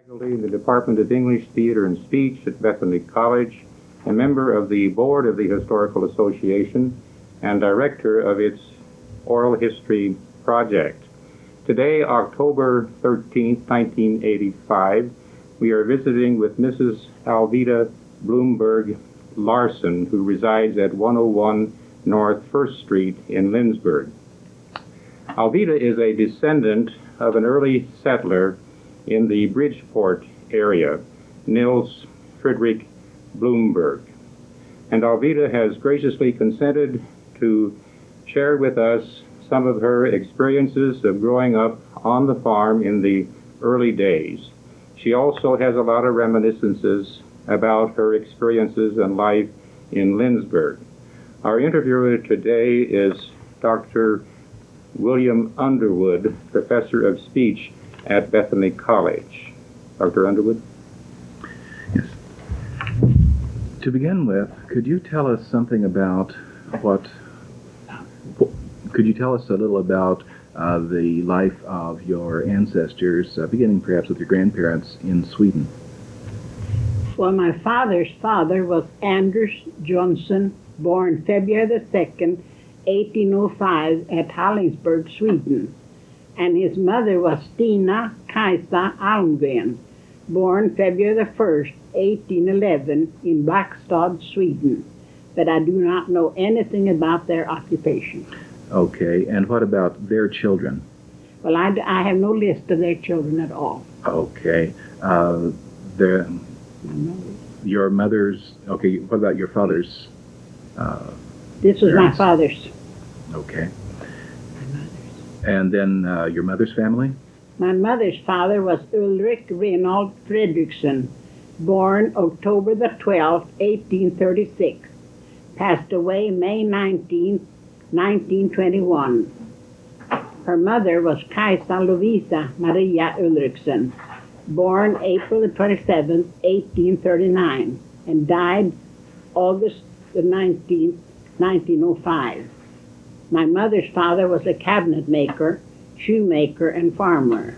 Faculty in the Department of English, Theater, and Speech at Bethany College, a member of the Board of the Historical Association, and director of its Oral History Project. Today, October 13th, 1985, we are visiting with Mrs. Alvida Blomberg Larson, who resides at 101 North 1st Street in Lindsborg. Alvida is a descendant of an early settler in the Bridgeport area, Nils Frederick Blomberg. And Alvida has graciously consented to share with us some of her experiences of growing up on the farm in the early days. She also has a lot of reminiscences about her experiences and life in Lindsborg. Our interviewer today is Dr. William Underwood, Professor of Speech at Bethany College. Dr. Underwood? Yes. To begin with, could you tell us something about could you tell us a little about the life of your ancestors, beginning perhaps with your grandparents in Sweden? Well, my father's father was Anders Johnson, born February the 2nd, 1805 at Hallingsburg, Sweden. And his mother was Stina Kajsa Almgren, born February the 1st, 1811 in Blackstad, Sweden. But I do not know anything about their occupation. Okay, and what about their children? Well, I have no list of their children at all. Okay. Your mother's, okay, what about your father's? This was my father's. Okay. And then your mother's family? My mother's father was Ulrich Reinhold Fredrickson, born October the 12th, 1836. Passed away May 19th, 1921. Her mother was Kajsa Lovisa Maria Ulrickson, born April the 27th, 1839, and died August the 19th, 1905. My mother's father was a cabinet maker, shoemaker, and farmer.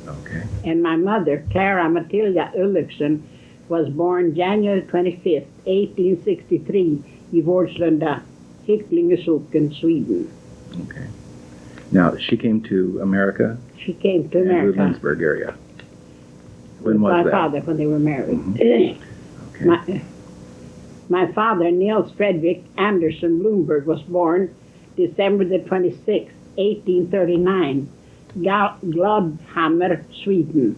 Okay. And my mother, Clara Mathilda Ulrickson, was born January 25th, 1863, i Vårdslunda, Hycklingesocken, Sweden. Okay. Now, she came to America? She came to America. In the Lindsborg area. When was that? My father, when they were married. Mm-hmm. Okay. My father, Nils Frederick Anderson Blomberg, was born December the 26th, 1839, Gladhammar, Sweden.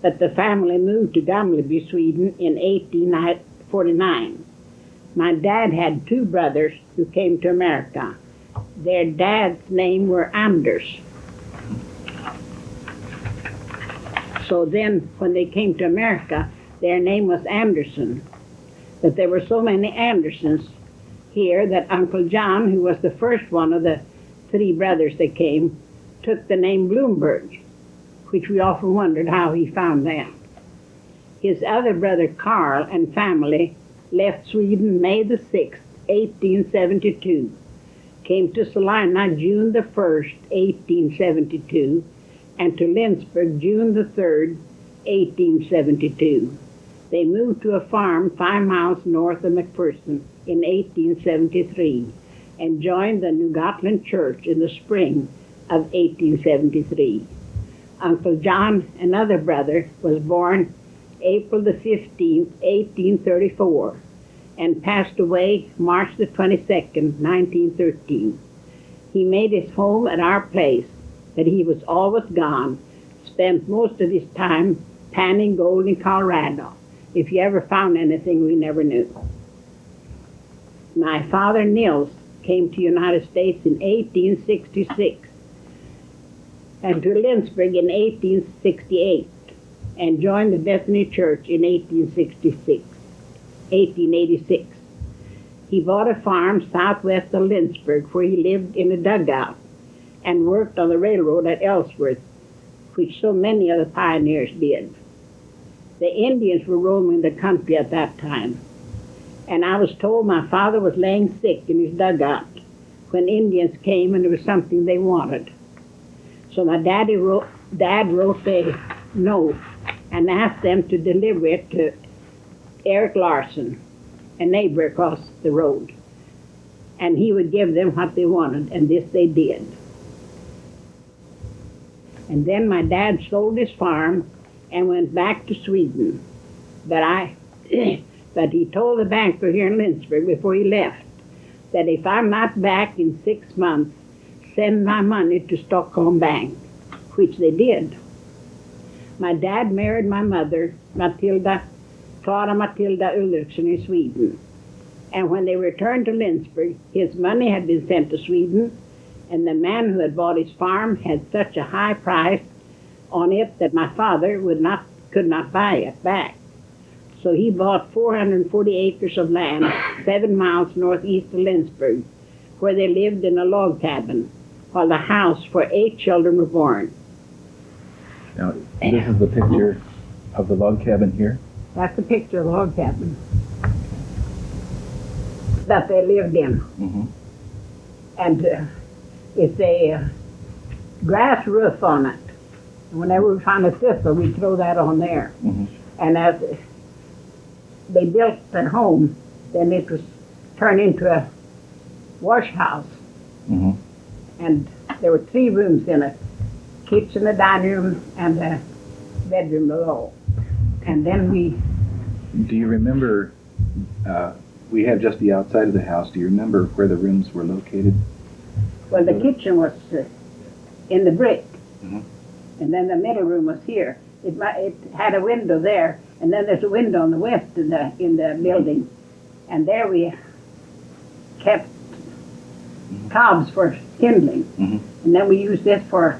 But the family moved to Gamleby, Sweden in 1849. My dad had two brothers who came to America. Their dad's name were Anders. So then, when they came to America, their name was Anderson. But there were so many Andersons here that Uncle John, who was the first one of the three brothers that came, took the name Blomberg, which we often wondered how he found that. His other brother Carl and family left Sweden May the 6th, 1872, came to Salina June the 1st, 1872, and to Lindsborg June the 3rd, 1872. They moved to a farm 5 miles north of McPherson in 1873 and joined the New Gotland Church in the spring of 1873. Uncle John, another brother, was born April the 15th, 1834, and passed away March the 22nd, 1913. He made his home at our place, but he was always gone, spent most of his time panning gold in Colorado. If he ever found anything, we never knew. My father, Nils, came to the United States in 1866 and to Lindsborg in 1868 and joined the Bethany Church in 1886. He bought a farm southwest of Lindsborg where he lived in a dugout and worked on the railroad at Ellsworth, which so many of the pioneers did. The Indians were roaming the country at that time, and I was told my father was laying sick in his dugout when Indians came and there was something they wanted. So my dad wrote a note and asked them to deliver it to Eric Larson, a neighbor across the road. And he would give them what they wanted, and this they did. And then my dad sold his farm and went back to Sweden. But but he told the banker here in Lindsborg before he left that if I'm not back in 6 months, send my money to Stockholm Bank, which they did. My dad married my mother, Mathilda Ulrickson, in Sweden. And when they returned to Lindsborg, his money had been sent to Sweden, and the man who had bought his farm had such a high price on it that my father could not buy it back. So he bought 440 acres of land 7 miles northeast of Lindsborg, where they lived in a log cabin, while the house for 8 children were born. Now, this is the picture of the log cabin here? That's a picture of the log cabin that they lived in. Mm-hmm. And it's a grass roof on it. And whenever we found a thistle, we'd throw that on there. Mm-hmm. And as they built their home, then it was turned into a wash house. Mm-hmm. And there were 3 rooms in it: kitchen, a dining room, and a bedroom below. And then Do you remember, we have just the outside of the house. Do you remember where the rooms were located? well, the kitchen was in the brick. Mm-hmm. And then the middle room was here. It had a window there, and then there's a window on the west in the building. And there we kept cobs for kindling. Mm-hmm. And then we used this for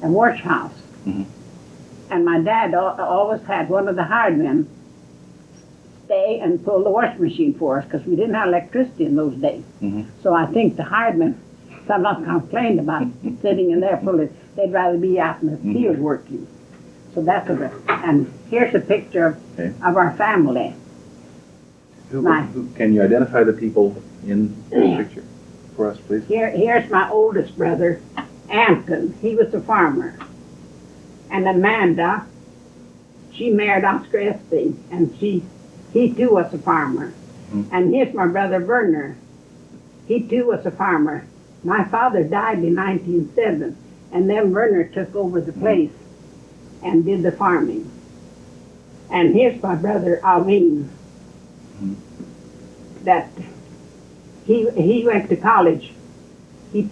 a wash house. Mm-hmm. And my dad always had one of the hired men stay and pull the washing machine for us, because we didn't have electricity in those days. Mm-hmm. So I think the hired men sometimes complained about sitting in there pulling. They'd rather be out in the field working. So that's what and here's a picture of our family. Can you identify the people in this picture for us, please? Here's my oldest brother, Anton. He was a farmer. And Amanda, she married Oscar Espy, and he too was a farmer. Mm-hmm. And here's my brother Werner. He too was a farmer. My father died in 1907, and then Werner took over the place and did the farming. And here's my brother Alvin. That he went to college. He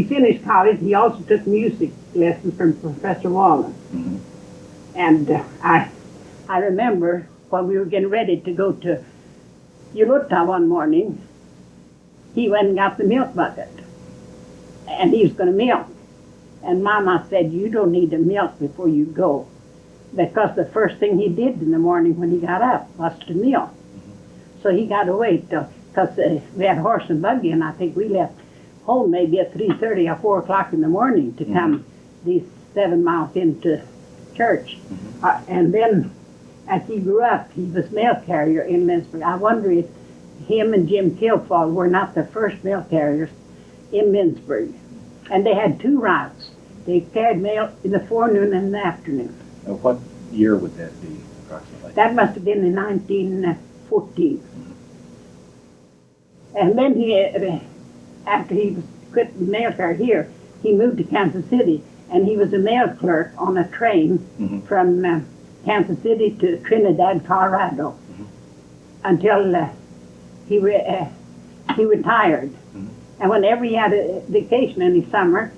finished college. He also took music lessons from Professor Wallen. Mm-hmm. And I remember when we were getting ready to go to Ulutta one morning, he went and got the milk bucket, and he was going to milk. And Mama said, "You don't need to milk before you go," because the first thing he did in the morning when he got up was to milk. So he got to wait because we had horse and buggy, and I think we left home maybe at 3:30 or 4 o'clock in the morning to come these 7 miles into church. And then as he grew up, he was mail carrier in Lindsborg. I wonder if him and Jim Kilfall were not the first mail carriers in Lindsborg. And they had 2 routes. They carried mail in the forenoon and in the afternoon. What year would that be, approximately? That must have been in 1914. And then after he quit the mail car here, he moved to Kansas City, and he was a mail clerk on a train from Kansas City to Trinidad, Colorado, until he retired. And whenever he had a vacation in the summer,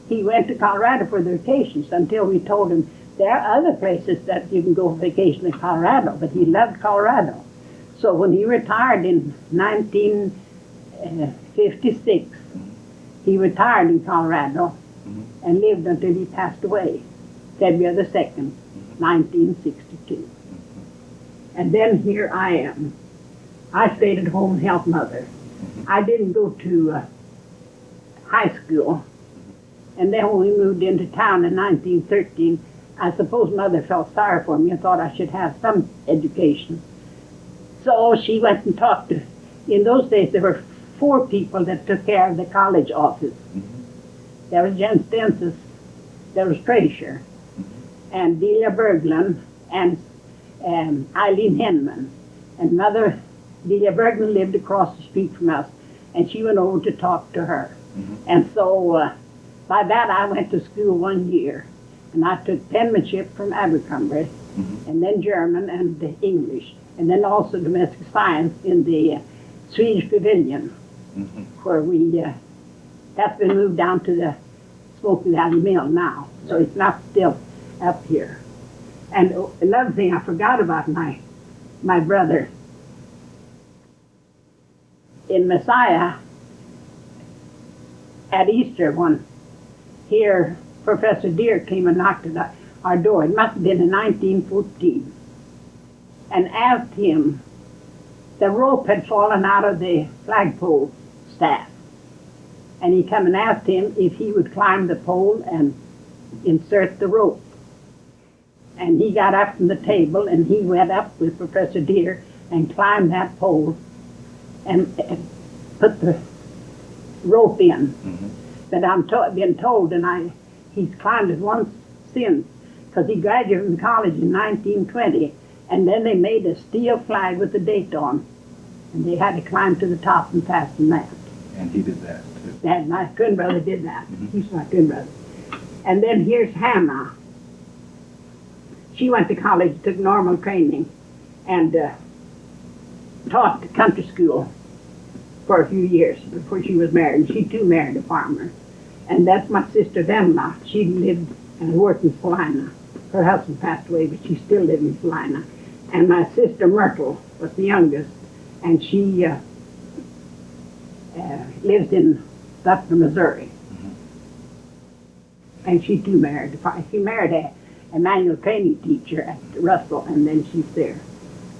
he went to Colorado for the vacations until we told him there are other places that you can go on vacation in Colorado, but he loved Colorado. So when he retired in 1956, he retired in Colorado and lived until he passed away, February the 2nd, 1962. And then here I am. I stayed at home and helped Mother. I didn't go to high school. And then when we moved into town in 1913, I suppose Mother felt sorry for me and thought I should have some education. So she went and talked to, in those days there were 4 people that took care of the college office. There was Jen Stensis, there was Tracer, and Delia Berglund and Eileen Henman. And Mother Delia Berglund lived across the street from us, and she went over to talk to her. And so by that I went to school 1 year, and I took penmanship from Abercrombie, and then German and English, and then also domestic science in the Swedish Pavilion, where that's been moved down to the Smoky Valley Mill now, so it's not still up here. And another thing I forgot about my brother. In Messiah, at Easter here, Professor Deere came and knocked at our door. It must have been in 1914, and asked him, the rope had fallen out of the flagpole staff, and he come and asked him if he would climb the pole and insert the rope. And he got up from the table, and he went up with Professor Deere and climbed that pole and put the rope in. But I'm been told, and he's climbed it once since, because he graduated from college in 1920, and then they made a steel flag with the date on, and they had to climb to the top and fasten that. And he did that too. And my twin brother did that. He's my twin brother. And then here's Hannah. She went to college, took normal training, and taught the country school for a few years before she was married. She too married a farmer. And that's my sister Demla. She lived and worked in Salina. Her husband passed away, but she still lived in Salina. And my sister Myrtle was the youngest, and she lives in Butler, Missouri. And she too married. She married a manual training teacher at Russell, and then she's there.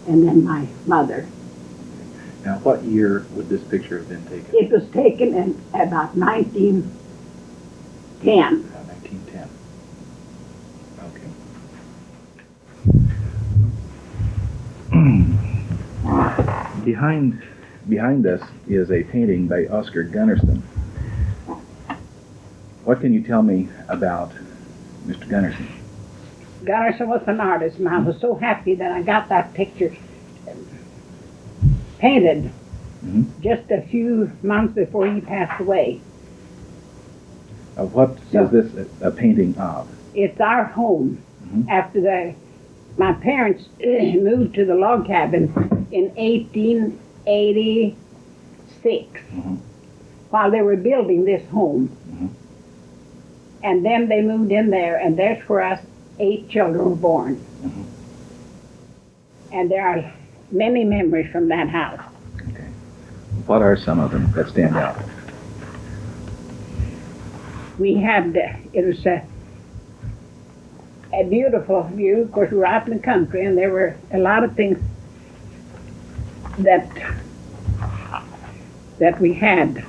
And then my mother. Now, what year would this picture have been taken? It was taken in about 1910. 1910. Okay. Behind us is a painting by Oscar Gunnarsson. What can you tell me about Mr. Gunnarsson? Gunnarsson was an artist, and I was so happy that I got that picture painted just a few months before he passed away. What is this a painting of? It's our home. After my parents moved to the log cabin in 1886, while they were building this home. And then they moved in there, and there's where us 8 children were born. And there are many memories from that house. Okay. What are some of them that stand out? We had, it was a beautiful view. Of course, we were out in the country, and there were a lot of things that we had.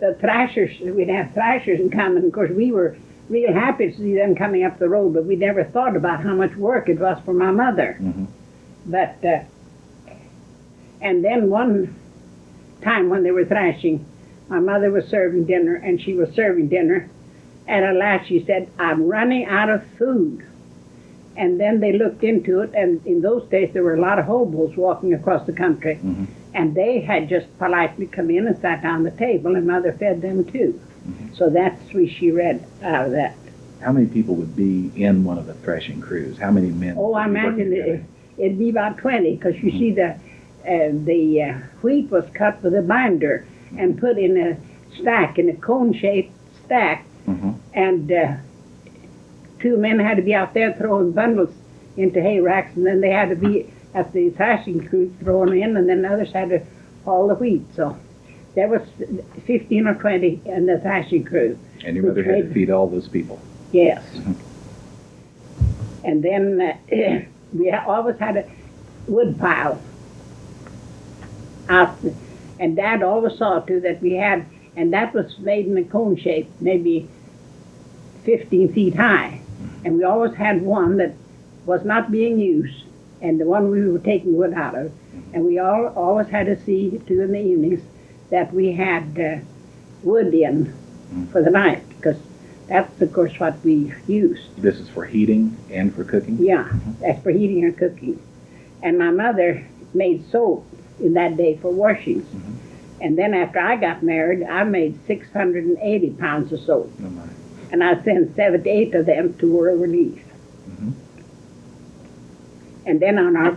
The thrashers, we'd have thrashers in common. Of course, we were real happy to see them coming up the road, but we never thought about how much work it was for my mother. But, and then one time when they were thrashing, my mother was serving dinner, and she was serving dinner, and at last she said, "I'm running out of food." And then they looked into it, and in those days there were a lot of hobos walking across the country. And they had just politely come in and sat down at the table, and Mother fed them too. So that's what she read out of that. How many people would be in one of the threshing crews? How many men? Oh, I imagine it'd be about 20, because you see the wheat was cut with a binder and put in a stack, in a cone-shaped stack, and 2 men had to be out there throwing bundles into hay racks, and then they had to be at the thrashing crew throwing in, and then the others had to haul the wheat. So there was 15 or 20 in the thrashing crew. And your mother had to feed all those people? Yes. And then we always had a wood pile out, and Dad always saw to that we had, and that was made in a cone shape, maybe 15 feet high. And we always had one that was not being used, and the one we were taking wood out of. And we always had to see to in the evenings that we had wood in for the night, because that's, of course, what we used. This is for heating and for cooking? Yeah, that's for heating and cooking. And my mother made soap in that day for washings. And then after I got married, I made 680 pounds of soap. Oh my. And I sent 78 of them to World Relief. And then on our,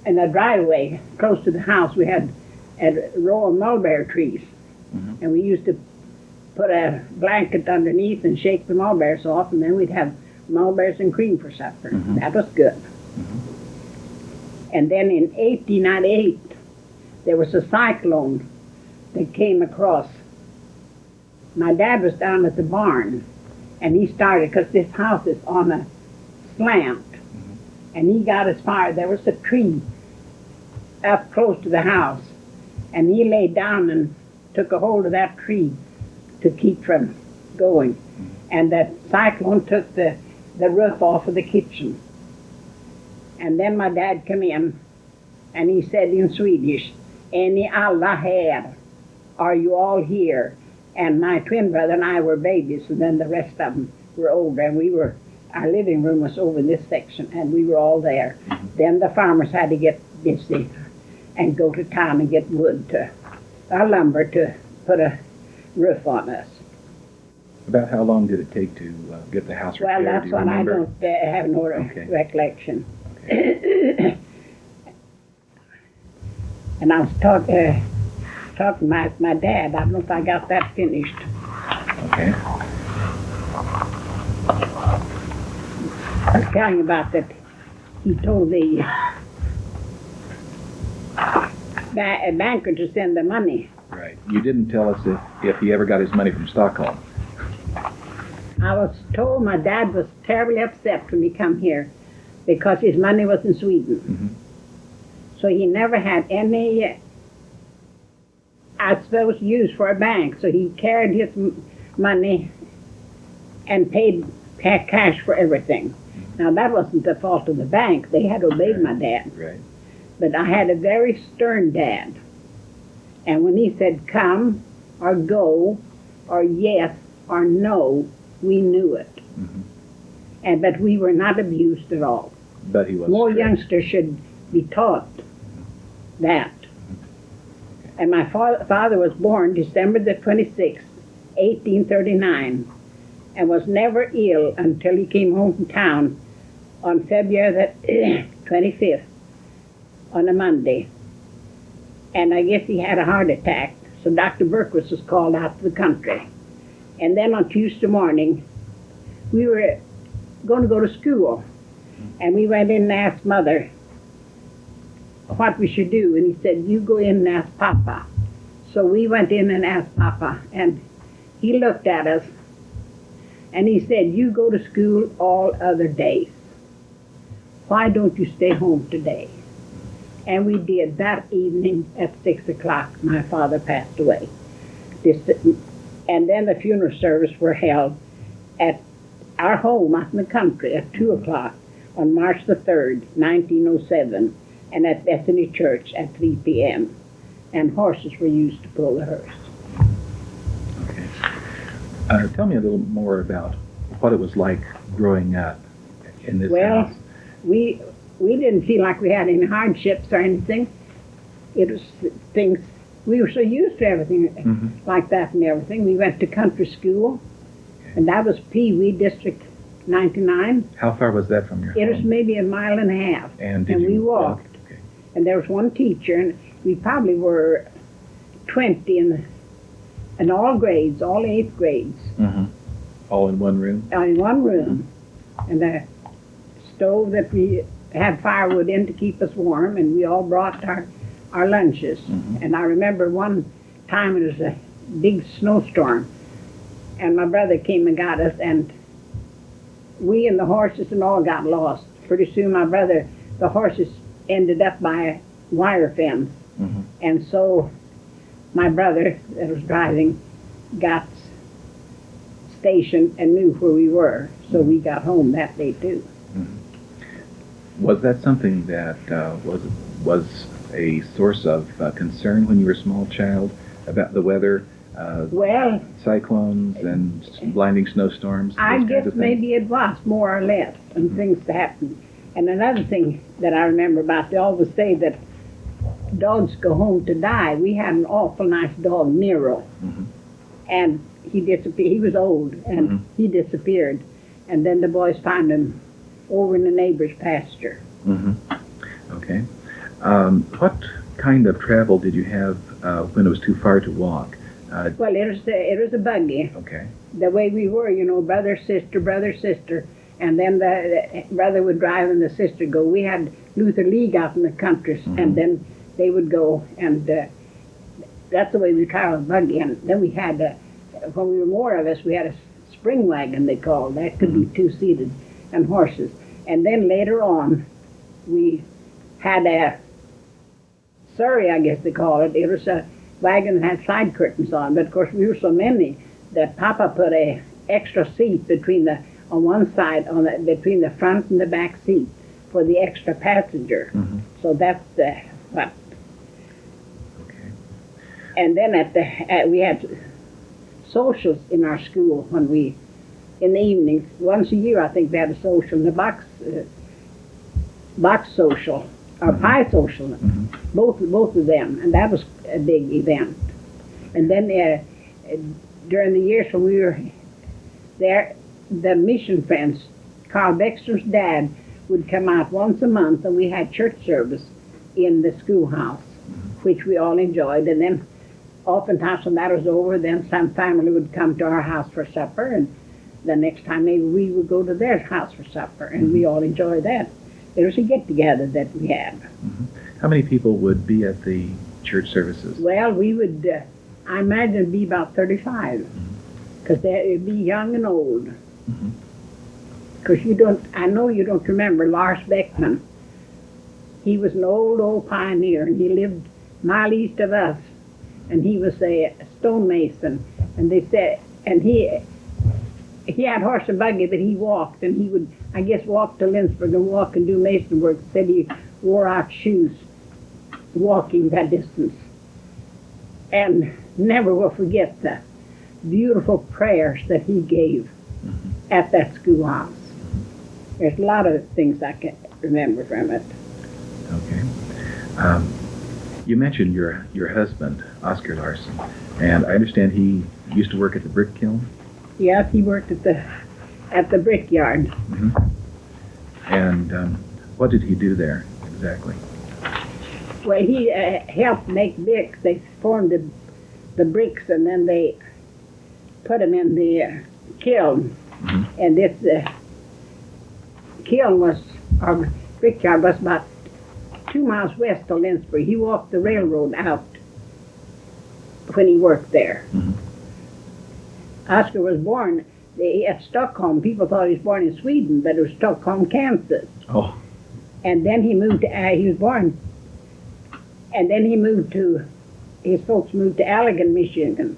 in the driveway, close to the house, we had a row of mulberry trees. And we used to put a blanket underneath and shake the mulberries off, and then we'd have mulberries and cream for supper. That was good. And then in 1898, there was a cyclone that came across. My dad was down at the barn, and he started, because this house is on a slant, and he got as far, there was a tree up close to the house, and he laid down and took a hold of that tree to keep from going. And that cyclone took the roof off of the kitchen. And then my dad came in, and he said in Swedish, "Är ni alla här? Are you all here?" And my twin brother and I were babies, and then the rest of them were older, and our living room was over in this section, and we were all there. Then the farmers had to get busy and go to town and get wood lumber to put a roof on us. About how long did it take to get the house repaired? Well, that's Do you what I remember? don't have no recollection. And I was talking to my dad. I don't know if I got that finished. Okay. I was telling you about that. He told the banker to send the money. Right. You didn't tell us if he ever got his money from Stockholm. I was told my dad was terribly upset when he come here because his money was in Sweden. So he never had any, I suppose, use for a bank. So he carried his money and paid cash for everything. Now, that wasn't the fault of the bank. They had obeyed my dad. Right. But I had a very stern dad. And when he said come or go or yes or no, we knew it. But we were not abused at all. But he was More strict. youngsters should be taught that. And my father was born December the 26th, 1839, and was never ill until he came home from town on February the 25th, on a Monday. And I guess he had a heart attack, so Dr. Berquist was called out to the country. And then on Tuesday morning, we were going to go to school, and we went in and asked Mother what we should do, and he said, "You go in and ask Papa." So we went in and asked Papa, and he looked at us, and he said, "You go to school all other days. Why don't you stay home today?" And we did. That evening at 6 o'clock, my father passed away. And then the funeral service were held at our home out in the country at 2 o'clock on March the 3rd, 1907, and at Bethany Church at 3 p.m. And horses were used to pull the hearse. Okay. Tell me a little more about what it was like growing up in this Well, house. we didn't feel like we had any hardships or anything. It was things, we were so used to everything like that and everything. We went to country school, and that was Pee Wee District 99. How far was that from your home? It was maybe a mile and a half. And did we you walked. walk? Okay. And there was one teacher, and we probably were 20 in all grades, all 8th grades, All in one room? in one room. And the stove that we had firewood in to keep us warm, and we all brought our lunches. And I remember one time it was a big snowstorm, and my brother came and got us, and we and the horses and all got lost. Pretty soon the horses ended up by a wire fence. And so my brother that was driving got stationed and knew where we were. So we got home that day too. Was that something that was a source of concern when you were a small child about the weather, Well, cyclones and blinding snowstorms? I those kinds guess of things? maybe it was more or less, and things happen. And another thing that I remember about, they always say that dogs go home to die. We had an awful nice dog, Nero, and he disappeared. He was old, and he disappeared. And then the boys found him over in the neighbor's pasture. Okay. What kind of travel did you have when it was too far to walk? Well, it was a buggy. Okay. The way we were, you know, brother, sister, and then the brother would drive and the sister go. We had Luther League out in the country, and then they would go, and that's the way we traveled buggy. And then we had, when we were more of us, we had a spring wagon, they called. That could be two-seated, and horses. And then later on, we had a surrey, I guess they call it. It was a wagon that had side curtains on, but of course we were so many that Papa put a extra seat between on one side, between the front and the back seat for the extra passenger. So that's what. Okay. And then we had socials in our school in the evenings. Once a year, I think they had a social, the box social, or pie social, both of them, and that was a big event. And then during the years when we were there, the mission friends, Carl Beckstrom's dad, would come out once a month, and we had church service in the schoolhouse, which we all enjoyed. And then oftentimes when that was over, then some family would come to our house for supper, and the next time maybe we would go to their house for supper, and we all enjoyed that. It was a get-together that we had. How many people would be at the church services? Well, we would, I imagine it'd be about 35, because it'd be young and old. Because I know you don't remember Lars Beckman. He was an old pioneer, and he lived a mile east of us, and he was a stonemason, and they said, and he had horse and buggy, but he walked, and he would, I guess, walk to Lindsborg and walk and do mason work. Said he wore out shoes walking that distance. And never will forget the beautiful prayers that he gave at that schoolhouse. There's a lot of things I can remember from it. Okay. You mentioned your husband, Oscar Larson, and I understand he used to work at the brick kiln? Yes, he worked at the brickyard. And what did he do there exactly? Well, he helped make bricks. They formed the bricks, and then they put them in the kiln. And this kiln our brickyard was about 2 miles west of Lindsborg. He walked the railroad out when he worked there. Oscar was born at Stockholm. People thought he was born in Sweden, but it was Stockholm, Kansas. Oh. And then he moved he was born, and then his folks moved to Allegan, Michigan,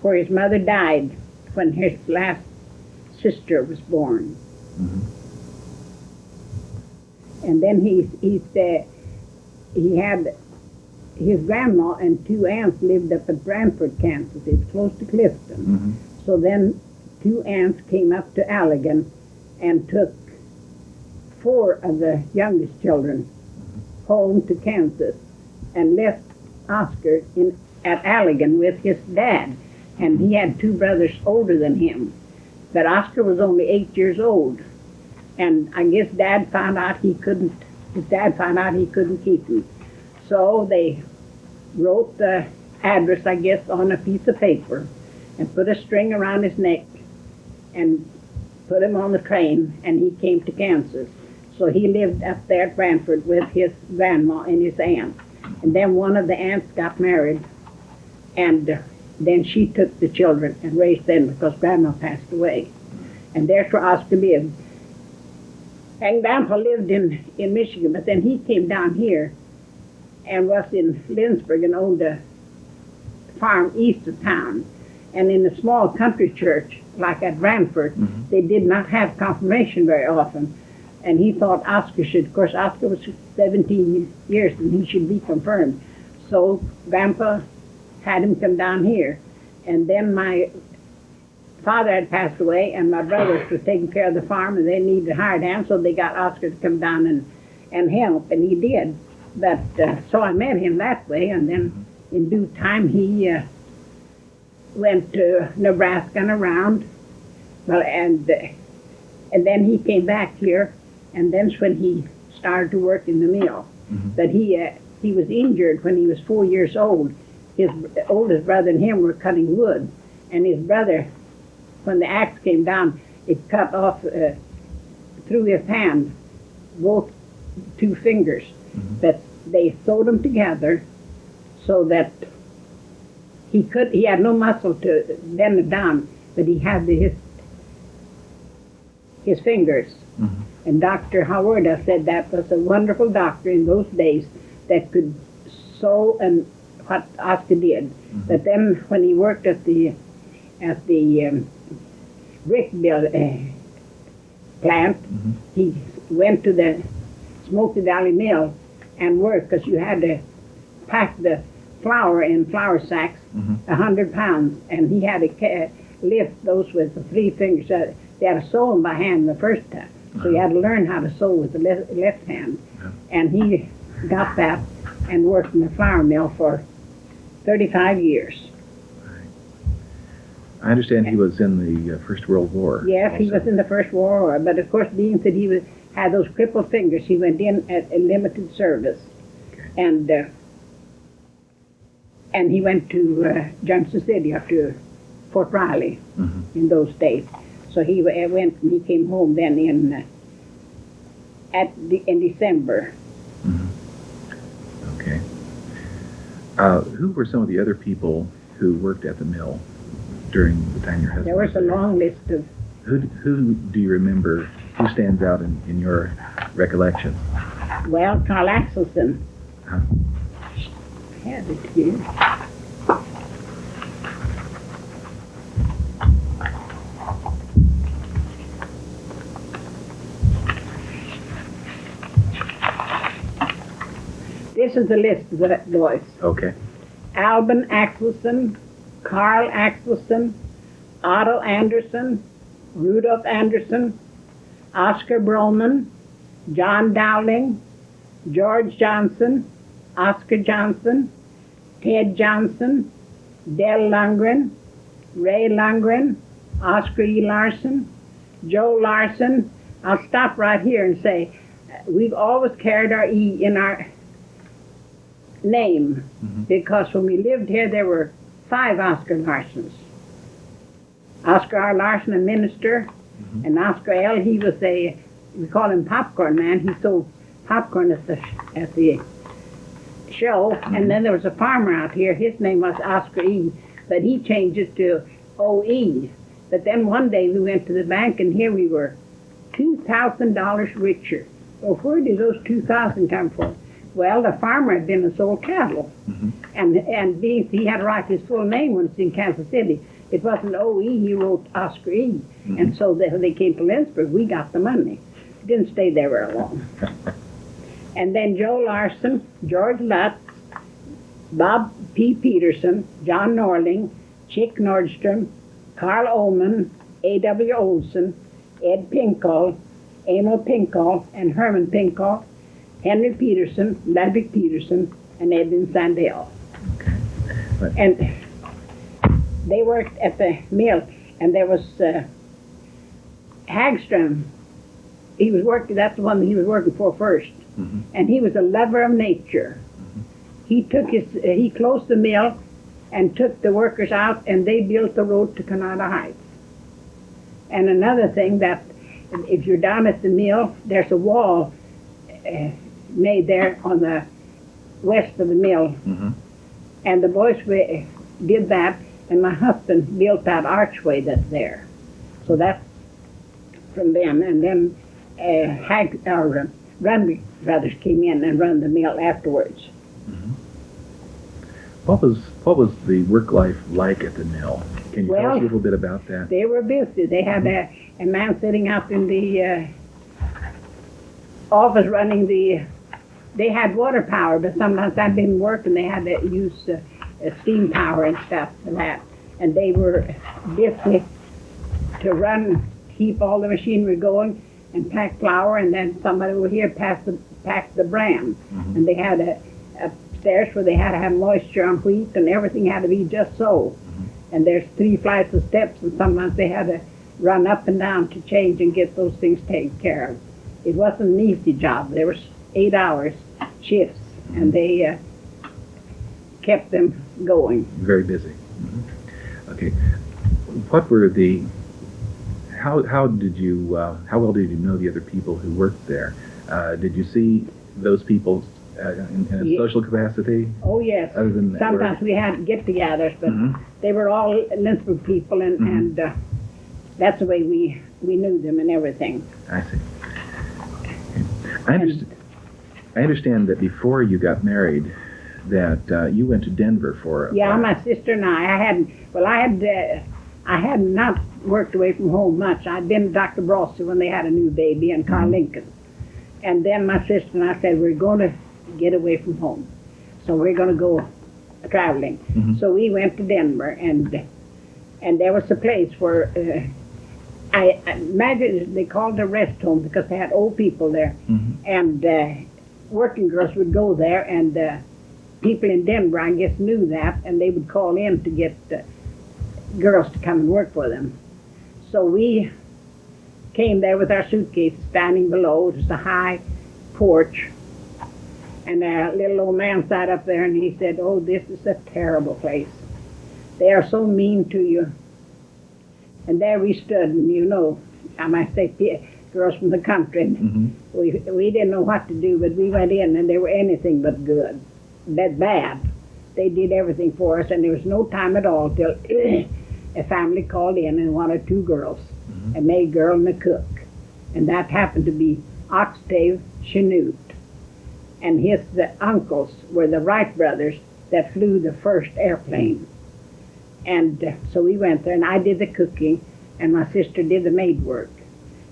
where his mother died when his last sister was born. And then he had his grandma and 2 aunts lived up at Branford, Kansas. It's close to Clifton. So then 2 aunts came up to Allegan and took 4 of the youngest children home to Kansas and left Oscar at Allegan with his dad. And he had 2 brothers older than him. But Oscar was only 8 years old. And I guess his dad found out he couldn't keep him. So they wrote the address, I guess, on a piece of paper and put a string around his neck and put him on the train, and he came to Kansas. So he lived up there at Branford with his grandma and his aunt. And then one of the aunts got married, and then she took the children and raised them because grandma passed away. And there's where Oscar lived. And grandpa lived in Michigan, but then he came down here and was in Lindsborg and owned a farm east of town. And in a small country church, like at Branford, they did not have confirmation very often. And he thought Oscar should, of course, Oscar was 17 years and he should be confirmed. So Grandpa had him come down here. And then my father had passed away and my brothers were taking care of the farm and they needed a hired hand, so they got Oscar to come down and help, and he did. But so I met him that way, and then in due time he went to Nebraska and around. Well, and then he came back here, and then's when he started to work in the mill. But he was injured when he was 4 years old. His oldest brother and him were cutting wood, and his brother, when the axe came down, it cut off through his hand, both 2 fingers. But they sewed them together so that he had no muscle to bend it down, but he had his fingers. And Dr. Howard said that was a wonderful doctor in those days that could sew, and what Oscar did. But then when he worked at the brick plant, he went to the Smoky Valley Mill and worked, because you had to pack the flour in flour sacks, 100 pounds, and he had to lift those with the 3 fingers. They had to sew them by hand the first time, so you had to learn how to sew with the left hand. And he got that and worked in the flour mill for 35 years. I understand he was in the First World War. Yes, also. he was in the First World War, but of course, being that he had those crippled fingers, he went in at a limited service. Okay. And he went to Junction City, up to Fort Riley in those days. So he went and he came home then in December. Okay. Who were some of the other people who worked at the mill during the time your husband There was a long list of. Who do you remember? Who stands out in your recollection? Well, Carl Axelson. Huh? I had it here. This is the list of the boys. Okay. Alban Axelson, Carl Axelson, Otto Anderson, Rudolph Anderson, Oscar Broman, John Dowling, George Johnson, Oscar Johnson, Ted Johnson, Del Lundgren, Ray Lundgren, Oscar E. Larson, Joe Larson. I'll stop right here and say we've always carried our E in our name, because when we lived here there were 5 Oscar Larsons. Oscar R. Larson, a minister, and Oscar L., he was we call him popcorn man. He sold popcorn at the show. And then there was a farmer out here, his name was Oscar E., but he changed it to O.E. But then one day we went to the bank, and here we were $2,000 richer. Well, where did those $2,000 come from? Well, the farmer had been and sold cattle, and he had to write his full name when it's in Kansas City. It wasn't O.E., he wrote Oscar E. And so when they came to Lindsborg, we got the money. Didn't stay there very long. And then Joe Larson, George Lutz, Bob P. Peterson, John Norling, Chick Nordstrom, Carl Ullman, A.W. Olson, Ed Pinkall, Emil Pinkall, and Herman Pinkall, Henry Peterson, Ludwig Peterson, and Edwin Sandell. Okay. And they worked at the mill, and there was Hagstrom. That's the one that he was working for first. And he was a lover of nature. He closed the mill and took the workers out, and they built the road to Canada Heights. And another thing, that if you're down at the mill, there's a wall made there on the west of the mill. And the boys did that, and my husband built that archway that's there. So that's from them. And then Runby brothers came in and run the mill afterwards. What was the work life like at the mill? Can you tell us a little bit about that? They were busy. They had a man sitting out in the office running they had water power, but sometimes that didn't work and they had to use steam power and stuff for that. And they were busy to keep all the machinery going and pack flour, and then somebody over here pack the bran. Mm-hmm. And they had upstairs where they had to have moisture on wheat, and everything had to be just so. Mm-hmm. And there's 3 flights of steps, and sometimes they had to run up and down to change and get those things taken care of. It wasn't an easy job. There was 8 hours shifts, and they kept them going. Very busy. Mm-hmm. Okay. What were how well did you know the other people who worked there? Did you see those people in a social capacity? Oh yes. Other than that sometimes work? we had get-togethers, but Mm-hmm. they were all Lindsborg people, and that's the way we knew them and everything. I see. Okay. I understand that before you got married, that you went to Denver for a Yeah, while. my sister and I had not worked away from home much. I'd been to Dr. Brough when they had a new baby and Carl Lincoln. And then my sister and I said, we're going to get away from home. So we're going to go traveling. Mm-hmm. So we went to Denver, and there was a place where I imagine they called it a rest home because they had old people there. Mm-hmm. And working girls would go there, and people in Denver, I guess, knew that, and they would call in to get girls to come and work for them. So we came there with our suitcases standing below. It was a high porch, and a little old man sat up there, and he said, "Oh, this is a terrible place. They are so mean to you." And there we stood, and I might say girls from the country. Mm-hmm. We didn't know what to do, but we went in, and they were anything but good. That bad. They did everything for us, and there was no time at all till a family called in and wanted 2 girls, a maid girl and a cook. And that happened to be Octave Chanute. And the uncles were the Wright brothers that flew the first airplane. And so we went there, and I did the cooking, and my sister did the maid work.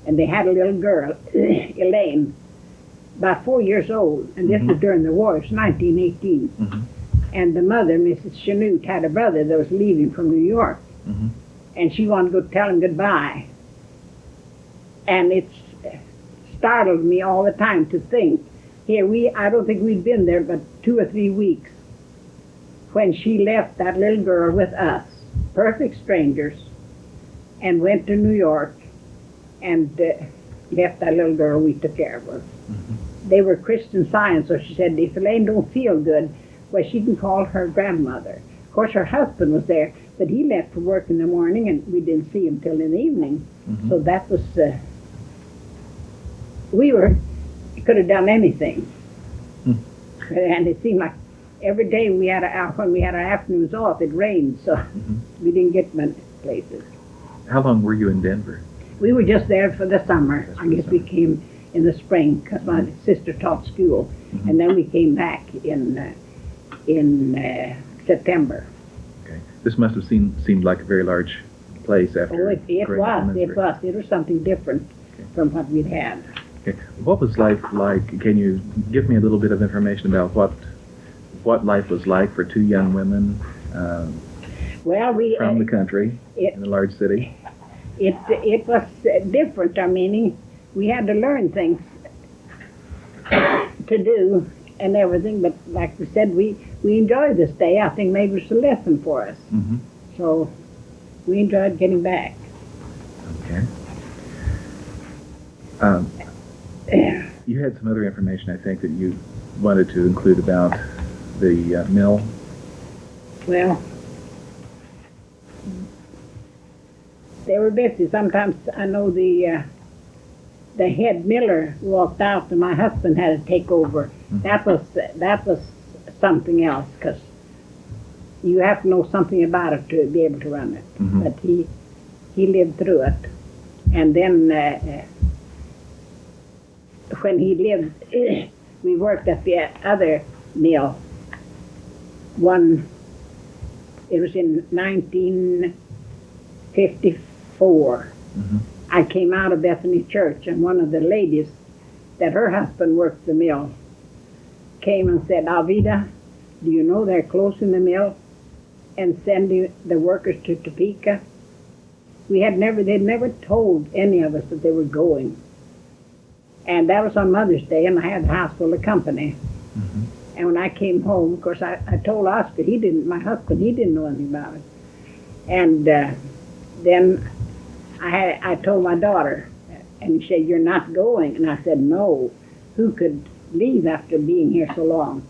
And they had a little girl, Elaine, about 4 years old, and this was during the war. It was 1918. Mm-hmm. And the mother, Mrs. Chanute, had a brother that was leaving from New York. Mm-hmm. And she wanted to go tell him goodbye. And it startled me all the time to think, I don't think we'd been there but 2 or 3 weeks when she left that little girl with us, perfect strangers, and went to New York and left that little girl. We took care of her. Mm-hmm. They were Christian Science, so she said, if Elaine don't feel good, well, she can call her grandmother. Of course, her husband was there, but he left for work in the morning, and we didn't see him till in the evening. Mm-hmm. So that was, could have done anything. Mm-hmm. And it seemed like every day when we had our afternoons off, it rained, so we didn't get many places. How long were you in Denver? We were just there for the summer. I guess we came in the spring because my sister taught school, and then we came back in September. Okay. This must have seemed like a very large place after. Oh, it was something different from what we'd had. Okay. What was life like? Can you give me a little bit of information about what life was like for 2 young women from the country in a large city? It was different. I mean, we had to learn things to do and everything, but like we said, we enjoyed this day. I think maybe it was a lesson for us. Mm-hmm. So we enjoyed getting back. Okay. You had some other information, I think, that you wanted to include about the mill. Well, they were busy. Sometimes I know the head miller walked out, and my husband had to take over. Mm-hmm. That was something else, because you have to know something about it to be able to run it. Mm-hmm. But he lived through it, and then when he lived, we worked at the other mill. It was in 1954. Mm-hmm. I came out of Bethany Church, and one of the ladies that her husband worked the mill, came and said, Alvida, do you know they're closing the mill and sending the workers to Topeka? They'd never told any of us that they were going. And that was on Mother's Day, and I had the house full of company. Mm-hmm. And when I came home, of course, I told Oscar, my husband, he didn't know anything about it. And then I told my daughter, and she said, you're not going. And I said, no, who could leave after being here so long?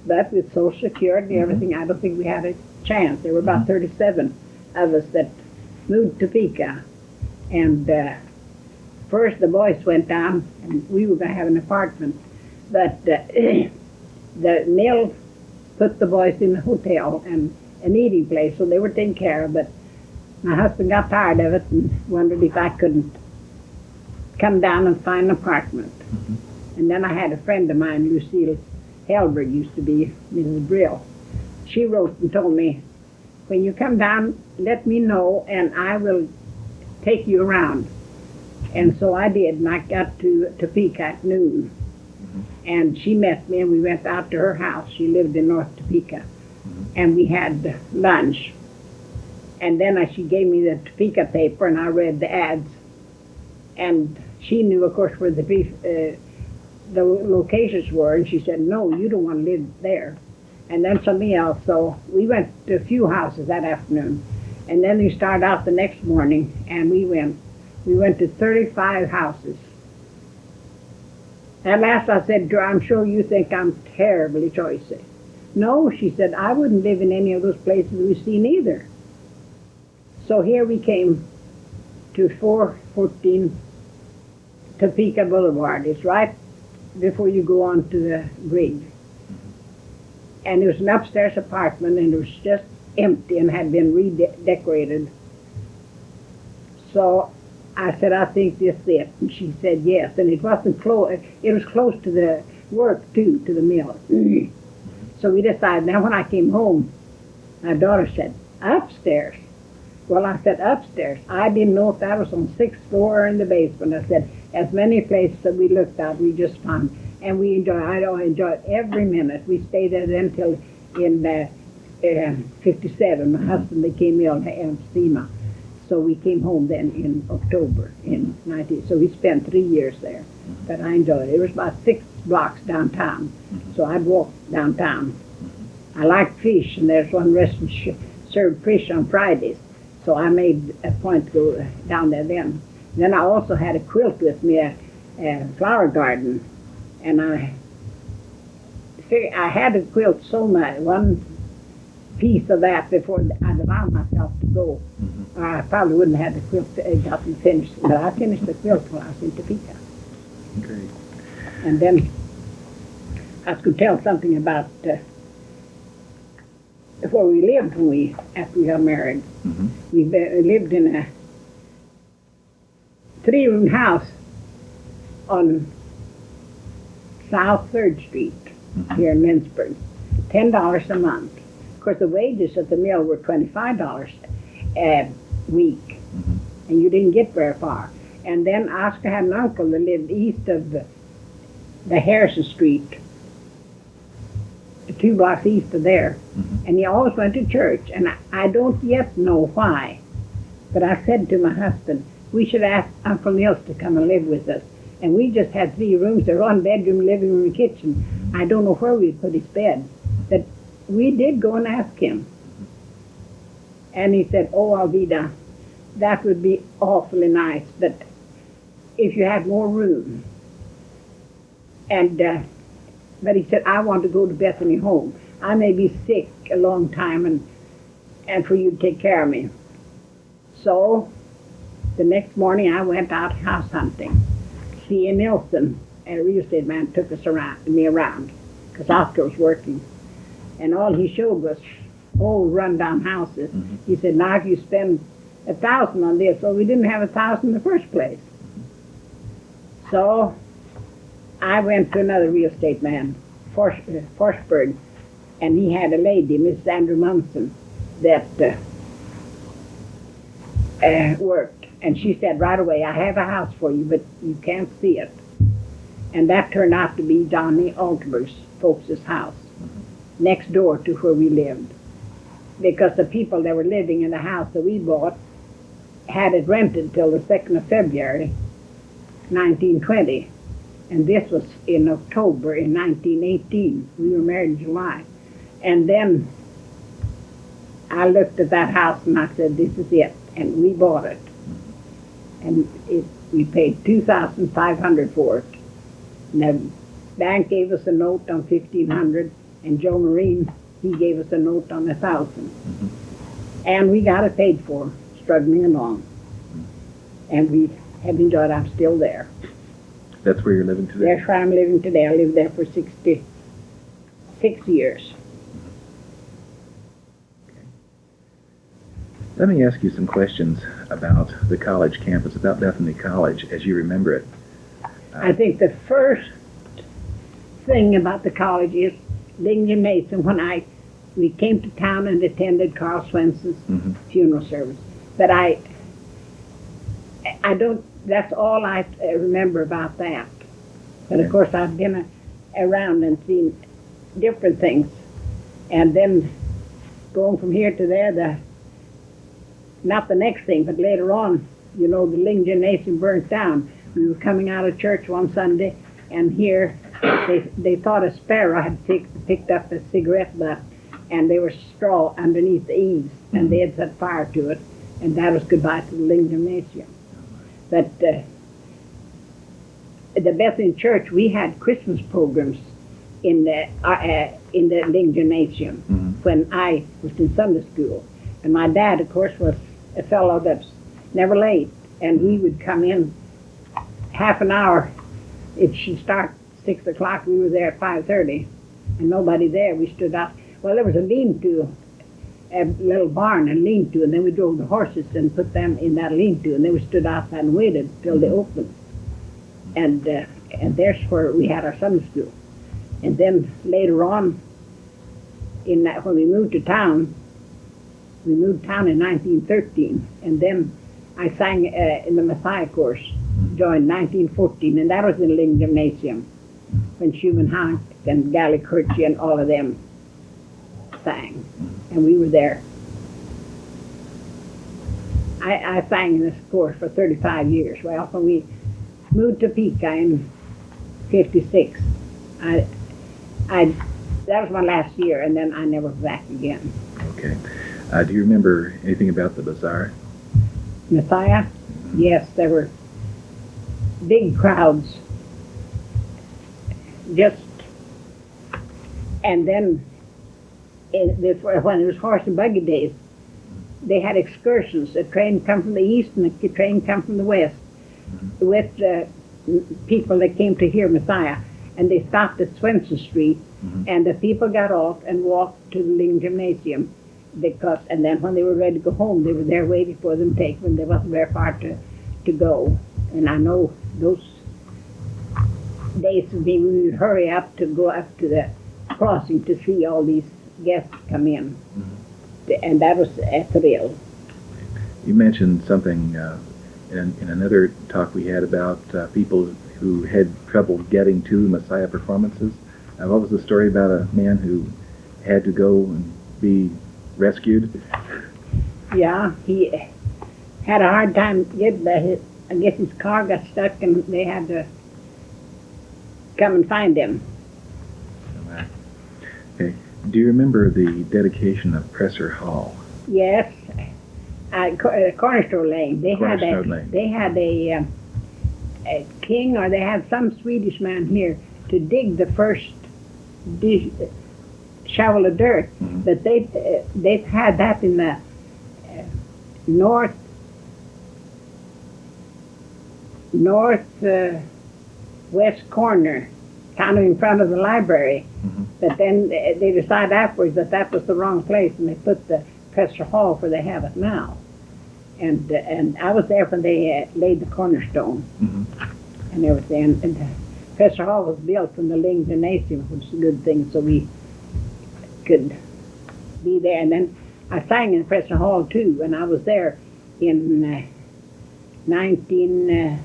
But with Social Security and everything, I don't think we had a chance. There were about 37 of us that moved to Topeka. And first the boys went down, and we were going to have an apartment. But the mill put the boys in a hotel and an eating place, so they were taken care of. But my husband got tired of it and wondered if I couldn't come down and find an apartment. Mm-hmm. And then I had a friend of mine, Lucille Helberg, used to be Mrs. Brill. She wrote and told me, when you come down, let me know and I will take you around. And so I did, and I got to Topeka at noon. Mm-hmm. And she met me, and we went out to her house. She lived in North Topeka. Mm-hmm. And we had lunch. And then she gave me the Topeka paper, and I read the ads. And she knew, of course, where the locations were, and she said, no, you don't want to live there. And then something else. So we went to a few houses that afternoon. And then we started out the next morning, and we went to 35 houses. At last I said to her, I'm sure you think I'm terribly choicy. No, she said, I wouldn't live in any of those places we've seen either. So here we came to 414 Topeka Boulevard. It's right before you go on to the bridge. And it was an upstairs apartment, and it was just empty and had been redecorated. So I said, I think this is it. And she said yes. And it wasn't close. It was close to the work, too, to the mill. So we decided. Now when I came home, my daughter said, upstairs. Well, I said, upstairs. I didn't know if that was on the 6th floor or in the basement. I said, as many places that we looked at, we just found. And we enjoyed, I enjoyed every minute. We stayed there until in 57. My husband became ill, emphysema. So we came home then in October in 19. So we spent 3 years there. But I enjoyed it. It was about 6 blocks downtown. So I'd walk downtown. I liked fish, and there's one restaurant served fish on Fridays. So I made a point to go down there then. Then I also had a quilt with me, a flower garden. And I had to quilt so much, one piece of that before I'd allowed myself to go. Mm-hmm. I probably wouldn't have the quilt gotten finished, but I finished the quilt when I was in Topeka. Great. And then I was going to tell something about where we lived after we got married. Mm-hmm. We lived in a 3-room house on South 3rd Street here in Lindsborg, $10 a month. Of course, the wages at the mill were $25 a week, and you didn't get very far. And then Oscar had an uncle that lived east of the Harrison Street, 2 blocks east of there, and he always went to church, and I don't yet know why, but I said to my husband, we should ask Uncle Nils to come and live with us. And we just had 3 rooms. There was 1 bedroom, living room, and kitchen. I don't know where we'd put his bed. But we did go and ask him. And he said, oh, Alvida, that would be awfully nice, but if you had more room. And but he said, I want to go to Bethany home. I may be sick a long time, and for you to take care of me. So the next morning I went out house hunting. C. and Nelson, a real estate man, took me around, because Oscar was working. And all he showed was old run-down houses. He said, now if you spend $1,000 on this, well, we didn't have $1,000 in the first place. So I went to another real estate man, Forsberg, and he had a lady, Miss Andrew Munson, that worked. And she said right away, I have a house for you, but you can't see it. And that turned out to be Johnny Altenberg's folks' house, next door to where we lived. Because the people that were living in the house that we bought had it rented till the 2nd of February, 1920. And this was in October in 1918. We were married in July. And then I looked at that house and I said, this is it. And we bought it. And we paid $2,500 for it. And the bank gave us a note on $1,500, and Joe Marine, he gave us a note on $1,000. And we got it paid for, struggling along. And we have enjoyed. I'm still there. That's where you're living today? That's where I'm living today. I lived there for 66 years. Let me ask you some questions about the college campus, about Bethany College, as you remember it. I think the first thing about the college is Ling Gymnasium. When we came to town and attended Carl Swenson's funeral service. But I don't, that's all I remember about that. But of course I've been around and seen different things. And then going from here to there, not the next thing, but later on, you know, the Ling Gymnasium burnt down. We were coming out of church one Sunday, and here they thought a sparrow had picked up a cigarette butt, and there was straw underneath the eaves, and they had set fire to it, and that was goodbye to the Ling Gymnasium. But at the Bethany Church, we had Christmas programs in the Ling Gymnasium when I was in Sunday school. And my dad, of course, was a fellow that's never late, and we would come in half an hour. If she started 6 o'clock, we were there at 5:30, and nobody there. We stood out. Well, there was a lean-to, a little barn and lean-to, and then we drove the horses and put them in that lean-to, and then we stood outside and waited till they opened. And there's where we had our Sunday school. And then later on, when we moved to town, in 1913, and then I sang in the Messiah course, joined 1914, and that was in Ling Gymnasium, when Schumann Hank and Gally Kirchie and all of them sang, and we were there. I sang in this course for 35 years. Well, when we moved to Pica in 56, that was my last year, and then I never was back again. Okay. Do you remember anything about the bazaar? Messiah? Yes, there were big crowds. And then when it was horse and buggy days, they had excursions. A train come from the east and a train come from the west with the people that came to hear Messiah. And they stopped at Swenson Street, and the people got off and walked to the Ling Gymnasium. And then when they were ready to go home, they were there waiting for them to take when there wasn't very far to go. And I know those days we would hurry up to go up to the crossing to see all these guests come in. And that was a thrill. You mentioned something in another talk we had about people who had trouble getting to Messiah performances. What was the story about a man who had to go and be rescued? Yeah, he had a hard time getting there. I guess his car got stuck and they had to come and find him. Okay. Do you remember the dedication of Presser Hall? Yes, Cornerstone Lane. They had a king, or they had some Swedish man here to dig the first shovel of dirt. But they've had that in the northwest corner, kind of in front of the library. But then they decided afterwards that was the wrong place, and they put the Presser Hall where they have it now. And I was there when they laid the cornerstone and everything. And Presser Hall was built from the Ling Gymnasium, which is a good thing, so we could be there. And then I sang in Presser Hall too, and I was there in 19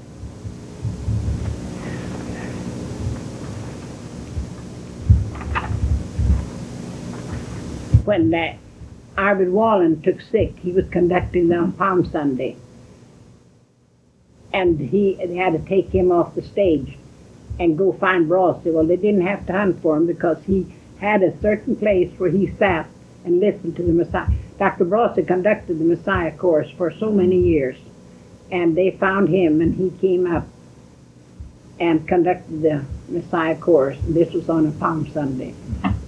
when Arvid Wallen took sick, he was conducting them on Palm Sunday. And they had to take him off the stage and go find Brough. Well, they didn't have to hunt for him because he had a certain place where he sat and listened to the Messiah. Dr. Brough conducted the Messiah course for so many years, and they found him, and he came up and conducted the Messiah course. This was on a Palm Sunday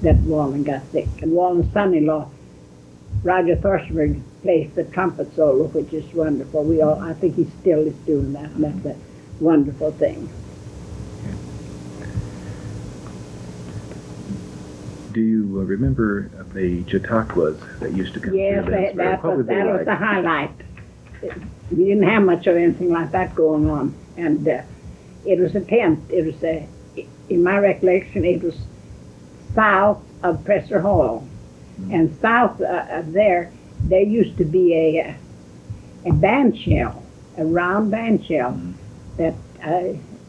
that Wallen got sick. And Wallen's son-in-law, Roger Thorsberg, plays the trumpet solo, which is wonderful. I think he still is doing that. That's a wonderful thing. Do you remember the Chautauquas that used to come yes, through Lindsborg? that What were was they like? the highlight. We didn't have much of anything like that going on. And it was a tent. It was in my recollection, it was south of Presser Hall. And south of there used to be a band shell, a round band shell that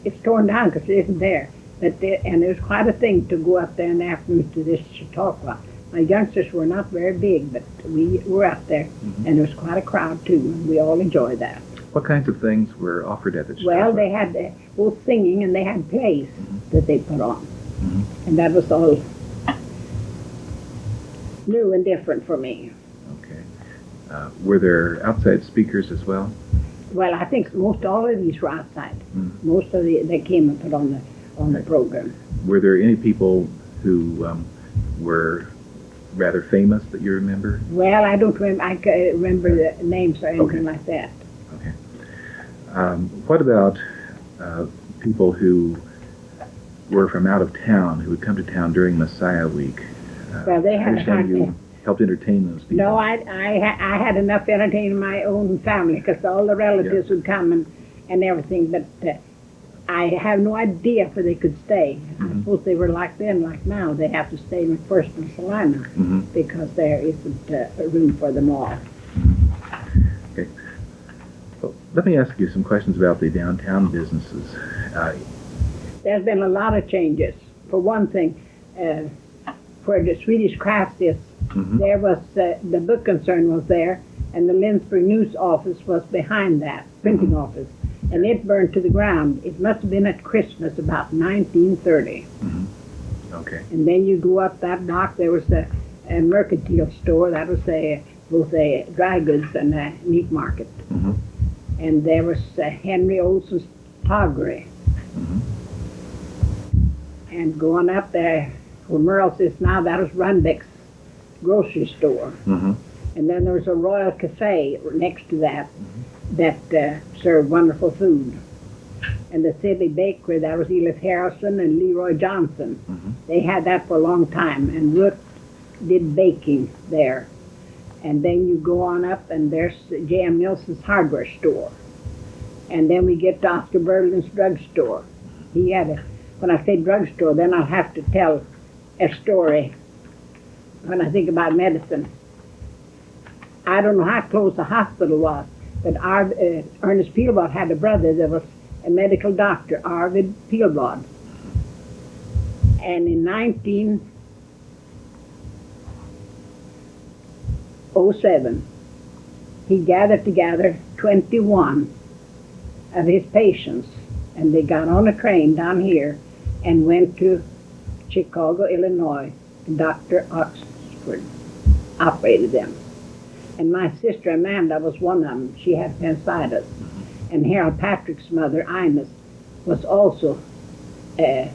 it's torn down because it isn't there. And it was quite a thing to go up there in the afternoon to this Chautauqua. My youngsters were not very big, but we were up there, and there was quite a crowd too, and we all enjoyed that. What kinds of things were offered at the Chautauqua? Well, they had both singing and they had plays that they put on. And that was all new and different for me. Okay. Were there outside speakers as well? Well, I think most all of these were outside. Most of they came and put on the program. Were there any people who were rather famous that you remember? Well, I don't remember. I can't remember the names or anything like that. Okay. What about people who were from out of town, who would come to town during Messiah Week? Well, they I had a understand hard you time. helped entertain those people. No, I had enough entertaining my own family because all the relatives would come and everything, but I have no idea where they could stay. I suppose they were like then, like now. They have to stay in McPherson and Salina because there isn't room for them all. Okay. Well, let me ask you some questions about the downtown businesses. There's been a lot of changes. For one thing, where the Swedish Crafts is, there was the book concern was there, and the Lindsborg News office was behind that, printing office. And it burned to the ground. It must have been at Christmas, about 1930. Okay. And then you go up that dock, there was a mercantile store. That was both a dry goods and a meat market. And there was Henry Olson's toggery. And going up there, where Merle's is now, that was Runbeck's grocery store. And then there was a Royal Cafe next to that that served wonderful food. And the City Bakery, that was Edith Harrison and Leroy Johnson. They had that for a long time, and Root did baking there. And then you go on up, and there's J.M. Nilsson's hardware store. And then we get to Oscar Berlin's drugstore. He had when I say drugstore, then I'll have to tell a story when I think about medicine. I don't know how close the hospital was, but Ernest Peelblad had a brother that was a medical doctor, Arvid Peelblad. And in 1907, he gathered together 21 of his patients, and they got on a train down here and went to Chicago, Illinois, and Dr. Oxford operated them. And my sister Amanda was one of them. She had appendicitis. And Harold Patrick's mother, Ines, was also a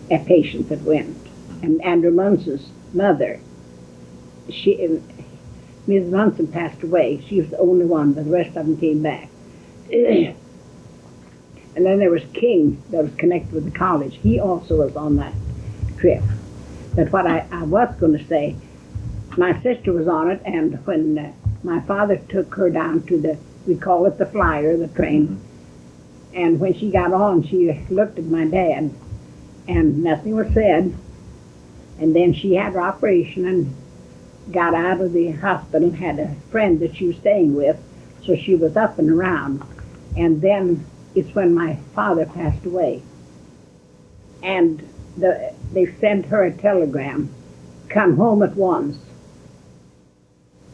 patient that went. And Andrew Munson's mother, Ms. Munson passed away. She was the only one, but the rest of them came back. And then there was King that was connected with the college. He also was on that trip. But what I was going to say, my sister was on it, and when my father took her down to we call it the flyer, the train, and when she got on, she looked at my dad, and nothing was said. And then she had her operation and got out of the hospital, had a friend that she was staying with, so she was up and around. And then it's when my father passed away. And they sent her a telegram, come home at once.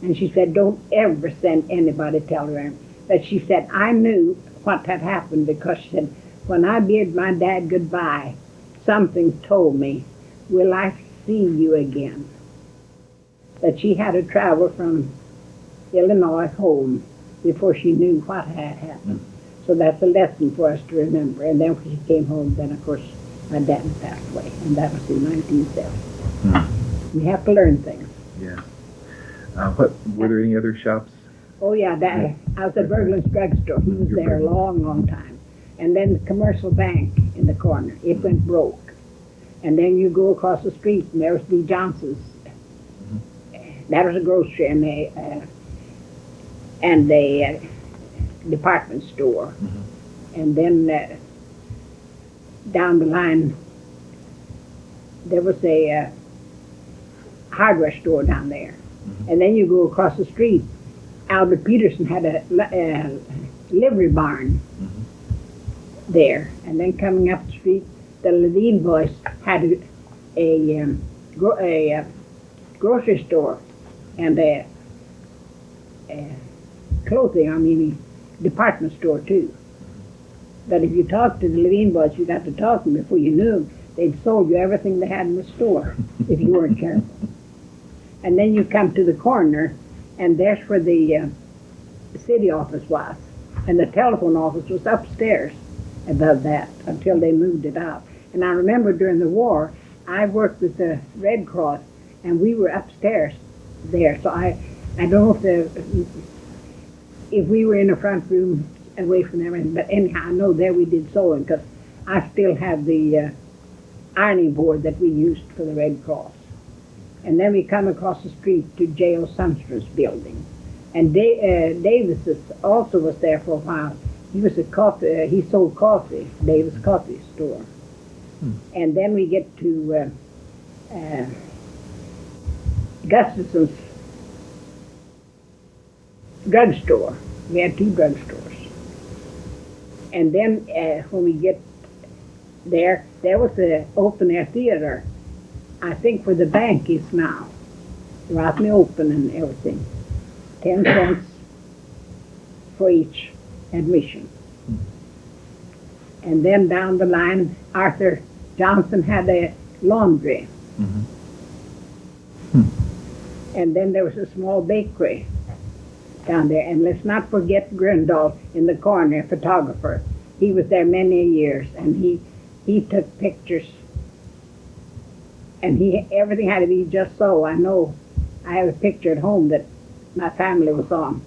And she said, don't ever send anybody telegram. But she said, I knew what had happened because she said, when I bid my dad goodbye, something told me, will I see you again? That she had to travel from Illinois home before she knew what had happened. So that's a lesson for us to remember. And then when she came home, then of course my dad passed away, and that was in 1970. We have to learn things. Yeah. Were there any other shops? Oh yeah, I was at Berglund's drugstore. He was there a long, long time. And then the commercial bank in the corner, it went broke. And then you go across the street, and there was D. Johnson's. That was a grocery and a department store. And then down the line, there was a hardware store down there. And then you go across the street, Albert Peterson had a livery barn there. And then coming up the street, the Levine boys had a grocery store and a department store too. But if you talked to the Levine boys, you got to talk to them before you knew them. They'd sold you everything they had in the store if you weren't careful. And then you come to the corner, and there's where the city office was. And the telephone office was upstairs above that until they moved it out. And I remember during the war, I worked with the Red Cross, and we were upstairs there. So I don't know if we were in the front room away from everything, but anyhow, I know there we did sewing because I still have the ironing board that we used for the Red Cross. And then we come across the street to J.O. Sundstrom's building. And Davis also was there for a while. He was he sold coffee, Davis Coffee Store. And then we get to Gustafson's drugstore. We had two drugstores. And then when we get there was an open-air theater, I think where the bank is now. Right in the open and everything. 10 cents for each admission. And then down the line, Arthur Johnson had a laundry. And then there was a small bakery down there. And let's not forget Grindal in the corner, a photographer. He was there many years, and he took pictures. And everything had to be just so. I know I have a picture at home that my family was on.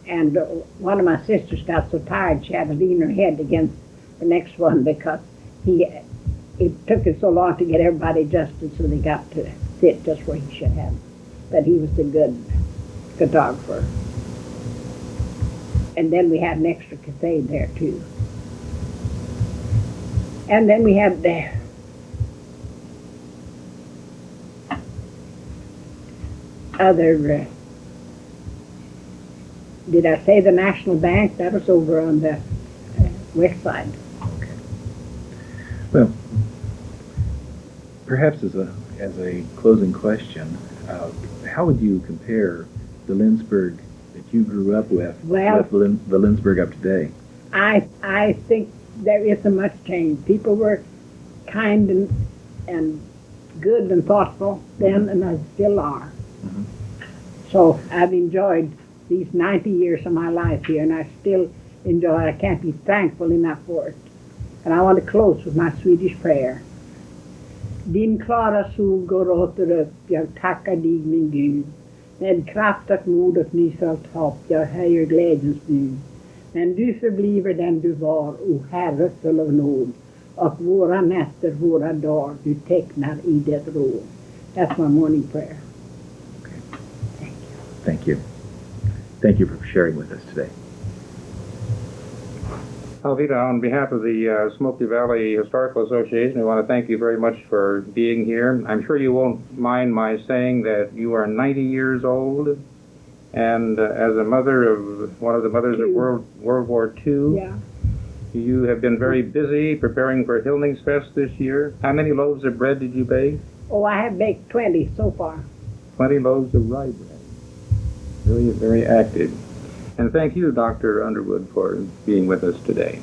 And one of my sisters got so tired she had to lean her head against the next one because it took it so long to get everybody adjusted so they got to sit just where he should have. But he was a good photographer. And then we had an extra cafe there too. And then we had the other, did I say the National Bank? That was over on the west side. Okay. Well, perhaps as a closing question, how would you compare the Lindsborg that you grew up with the Lindsborg of today? I think there isn't much change. People were kind and good and thoughtful then, and I still are. So I've enjoyed these 90 years of my life here, and I still enjoy it. I can't be thankful enough for it. And I want to close with my Swedish prayer. Din klara sol går åter upp, jag tackar dig min Gud. Med kraft och mod och nyfällt hopp, jag höjer glädjens bud. Men du förbliver den du var, o Herre full av nåd. Och våra nätter, våra dagar, du tecknar i det råd. That's my morning prayer. Thank you. Thank you for sharing with us today. Alvida, on behalf of the Smoky Valley Historical Association, we want to thank you very much for being here. I'm sure you won't mind my saying that you are 90 years old, and as a mother of one of the mothers of World War II, you have been very busy preparing for Hildningsfest this year. How many loaves of bread did you bake? Oh, I have baked 20 so far. 20 loaves of rye bread. very, very active. And thank you, Dr. Underwood, for being with us today.